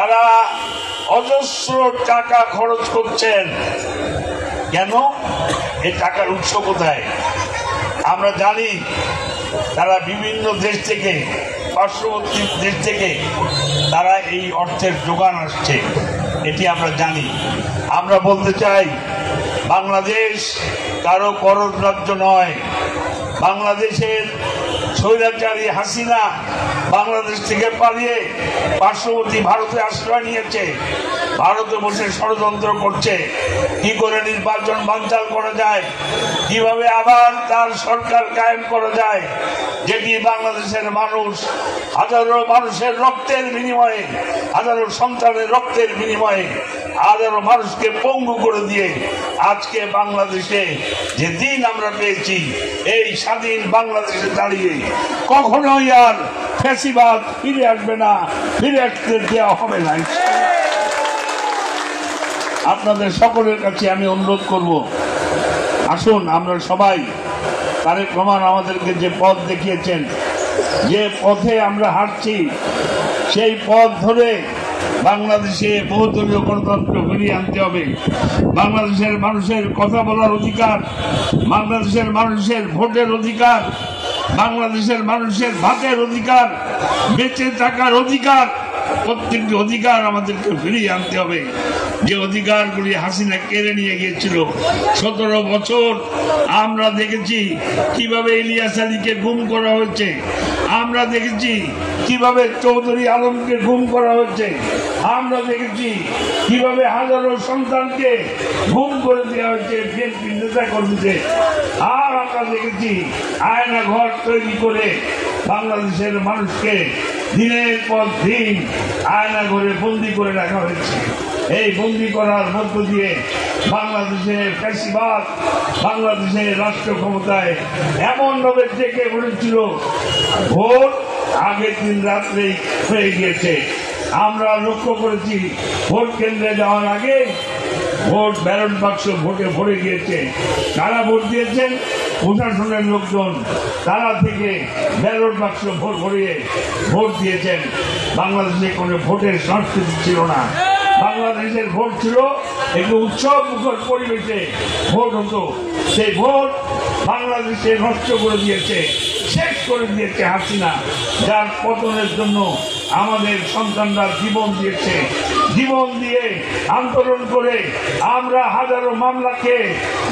তারা অজস্র টাকা খরচ করছেন। কেন? এই টাকার উৎস কোথায়? আমরা জানি তারা বিভিন্ন দেশ থেকে, পার্শ্ববর্তী দেশ থেকে তারা এই অর্থের যোগান আসছে, এটি আমরা জানি। আমরা বলতে চাই, বাংলাদেশ কারো করজ রাজ্য নয়। বাংলাদেশের স্বৈরাচারী হাসিনা বাংলাদেশ থেকে পালিয়ে পার্শ্ববর্তী ভারতে আশ্রয় নিয়েছে। ভারতে বসে ষড়যন্ত্র করছে কি করে নির্বাচন বানচাল করা যায়, কিভাবে আবার তার সরকার কায়েম করা যায়, যেটি বাংলাদেশের মানুষ হাজারো মানুষের রক্তের বিনিময়ে, হাজারো সন্তানের রক্তের বিনিময়ে হাজারো মানুষকে পঙ্গু করে দিয়ে আজকে বাংলাদেশে যে দিন আমরা পেয়েছি, এই স্বাধীন বাংলাদেশে দাঁড়িয়ে কখনোই আর ফ্যাসিবাদ ফিরে আসবে না, ফিরে আসতে দেওয়া হবে না। আপনাদের সকলের কাছে আমি অনুরোধ করব, আসুন আমরা সবাই তারেক রহমান আমাদেরকে যে পথ দেখিয়েছেন, যে পথে আমরা হাঁটছি, সেই পথ ধরে বাংলাদেশে বহুদলীয় গণতন্ত্র ফিরিয়ে আনতে হবে। বাংলাদেশের মানুষের কথা বলার অধিকার, বাংলাদেশের মানুষের ভোটের অধিকার, বাংলাদেশের মানুষের ভাতের অধিকার, বেঁচে থাকার অধিকার, প্রত্যেকটি অধিকার আমাদেরকে ফিরিয়ে আনতে হবে। যে অধিকারগুলি হাসিনা কেড়ে নিয়ে গিয়েছিল 17 বছর। আমরা দেখেছি কিভাবে ইলিয়াস আলীকে গুম করা হয়েছে, আমরা দেখেছি কিভাবে চৌধুরী আলমকে গুম করা হয়েছে, আমরা দেখেছি কিভাবে হাজারো সন্তানকে গুম করে দেওয়া হয়েছে বিএনপি নেতা কর্মীদের। আর আমরা দেখেছি আয়না ঘর তৈরি করে বাংলাদেশের মানুষকে দিনের পর দিন আয়না ঘরে বন্দি করে রাখা হয়েছে। এই বন্দি করার মধ্য দিয়ে বাংলাদেশের ফ্যাসিবাদ বাংলাদেশের রাষ্ট্র ক্ষমতায় এমন ভাবে ডেকে পড়েছিল, ভোট আগের দিন রাত্রেই হয়ে গিয়েছে। আমরা লক্ষ্য করেছি ভোট কেন্দ্রে যাওয়ার আগে ভোট ব্যালট বাক্স ভোটে ভরে গিয়েছে। কারা ভোট দিয়েছেন? প্রশাসনের লোকজন, তারা থেকে ব্যালট বাক্স ভোট ভরিয়ে ভোট দিয়েছেন। বাংলাদেশে কোনো ভোটের সংস্কৃতি ছিল না। বাংলাদেশের ভোট ছিল একটু উৎসব মুখর পরিবেশে ভোট হতো। সেই ভোট বাংলাদেশে নষ্ট করে দিয়েছে, শেষ করে দিয়েছে হাসিনা, যার পতনের জন্য আমাদের সন্তানরা জীবন দিয়েছে। জীবন দিয়ে আন্দোলন করে আমরা হাজারো মামলাকে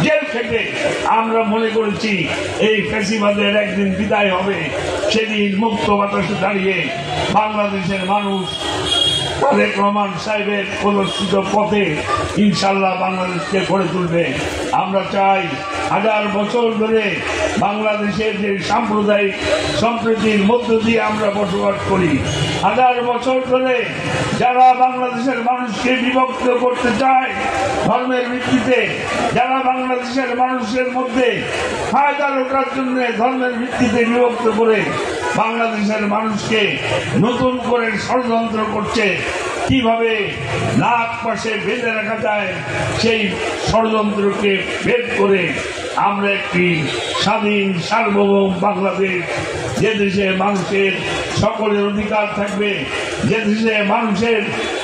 জেল খেটে আমরা মনে করেছি এই ফ্যাসিবাদের একদিন বিদায় হবে। সেদিন মুক্ত বাতাসে দাঁড়িয়ে বাংলাদেশের মানুষ তারেক রহমান সাহেবের প্রদর্শিত পথে ইনশাল্লাহ বাংলাদেশকে গড়ে তুলবে। আমরা চাই হাজার বছর ধরে বাংলাদেশের যে সাম্প্রদায়িক সম্প্রীতির মধ্য দিয়ে আমরা বসবাস করি, হাজার বছর ধরে যারা বাংলাদেশের মানুষকে বিভক্ত করতে চায় ধর্মের ভিত্তিতে, যারা বাংলাদেশের মানুষের মধ্যে ফায়দা লোটার জন্য ধর্মের ভিত্তিতে বিভক্ত করে বাংলাদেশের মানুষকে নতুন করে ষড়যন্ত্র করছে, কিভাবে নাক পাশে বেঁধে রাখা যায় সেই ষড়যন্ত্রকে ভেদ করে আমরা একটি স্বাধীন সার্বভৌম বাংলাদেশ, যে দেশে মানুষের সকলের অধিকার থাকবে, যে দেশে মানুষের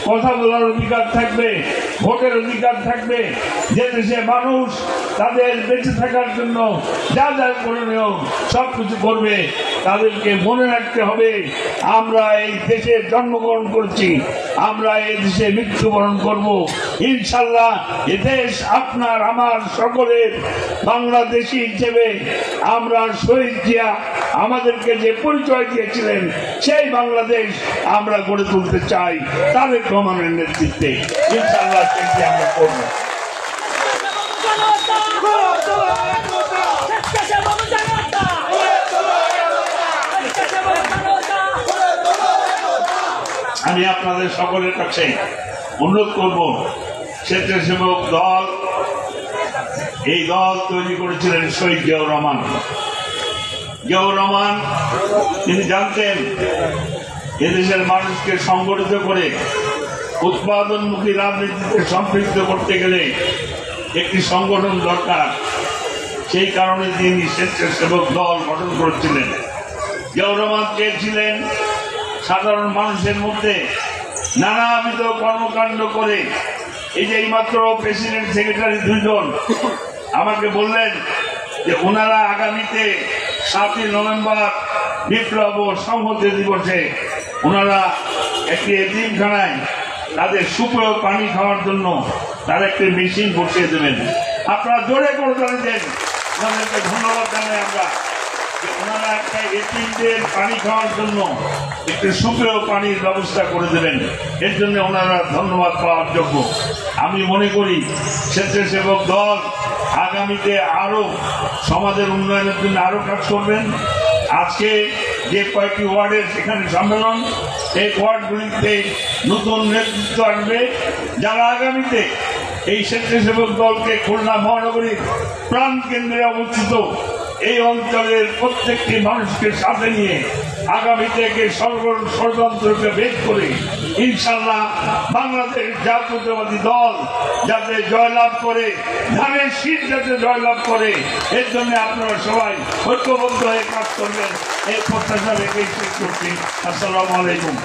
কথা বলার অধিকার থাকবে, ভোটের অধিকার থাকবে, যে দেশে মানুষ তাদের বেঁচে থাকার জন্য যা যা করণীয় সব কিছু করবে। তাদেরকে মনে রাখতে হবে আমরা এই দেশে জন্মগ্রহণ করছি, আমরা এই দেশে মৃত্যুবরণ করব। ইনশাল্লাহ এ দেশ আপনার আমার সকলের। বাংলাদেশি হিসেবে আমরা শহীদ জিয়া আমাদেরকে যে পরিচয় দিয়েছিলেন সেই বাংলাদেশ আমরা গড়ে তুলতে চাই তারেক রহমানের নেতৃত্বে। ইনশাল্লাহ সেটি আমরা করব। আমি আপনাদের সকলের কাছে অনুরোধ করব, স্বেচ্ছাসেবক দল, এই দল তৈরি করেছিলেন শহীদ জিয়াউর রহমান। জিয়াউর রহমান তিনি জানতেন এদেশের মানুষকে সংগঠিত করে উৎপাদনমুখী রাজনীতিতে সম্পৃক্ত করতে গেলে একটি সংগঠন দরকার। সেই কারণে তিনি স্বেচ্ছাসেবক দল গঠন করেছিলেন। জিয়াউর রহমান চেয়েছিলেন সাধারণ মানুষের মধ্যে নানাবিধ কর্মকাণ্ড করে এই যে এইমাত্র প্রেসিডেন্ট সেক্রেটারি দুইজন আমাকে বললেন যে ওনারা আগামীতে 7ই নভেম্বর বিপ্লব ও সংহতি দিবসে ওনারা একটি এতিমখানায় তাদের সুপেয় পানি খাওয়ার জন্য তার একটি মেশিন বসিয়ে দেবেন। আপনারা জোরে করে দেন, ওনাদেরকে ধন্যবাদ জানাই আমরা যে ওনারা একটা এতিমদের পানি খাওয়ার জন্য একটি সুপেয় পানির ব্যবস্থা করে দেবেন। এর জন্য ওনারা ধন্যবাদ পাওয়ার যোগ্য। আমি মনে করি স্বেচ্ছাসেবক দল আগামীতে আরো সমাজের উন্নয়নের জন্য আরো কাজ করবেন। আজকে যে কয়েকটি ওয়ার্ডের সেখানে সম্মেলন, এই ওয়ার্ডগুলিতে নতুন নেতৃত্ব আসবে যারা আগামীতে এই স্বেচ্ছাসেবক দলকে খুলনা মহানগরীর প্রাণ কেন্দ্রে অবস্থিত এই অঞ্চলের প্রত্যেকটি মানুষকে সাথে নিয়ে আগামী থেকে ষড়যন্ত্রকে ভেদ করে ইনশাল্লাহ বাংলাদেশ জাতীয়তাবাদী দল যাতে জয়লাভ করে, ধানের শীত যাতে জয়লাভ করে, এর জন্য আপনারা সবাই ঐক্যবদ্ধ হয়ে কাজ করবেন এই প্রত্যাশা রেখে শেষ করছি। আসসালামু আলাইকুম।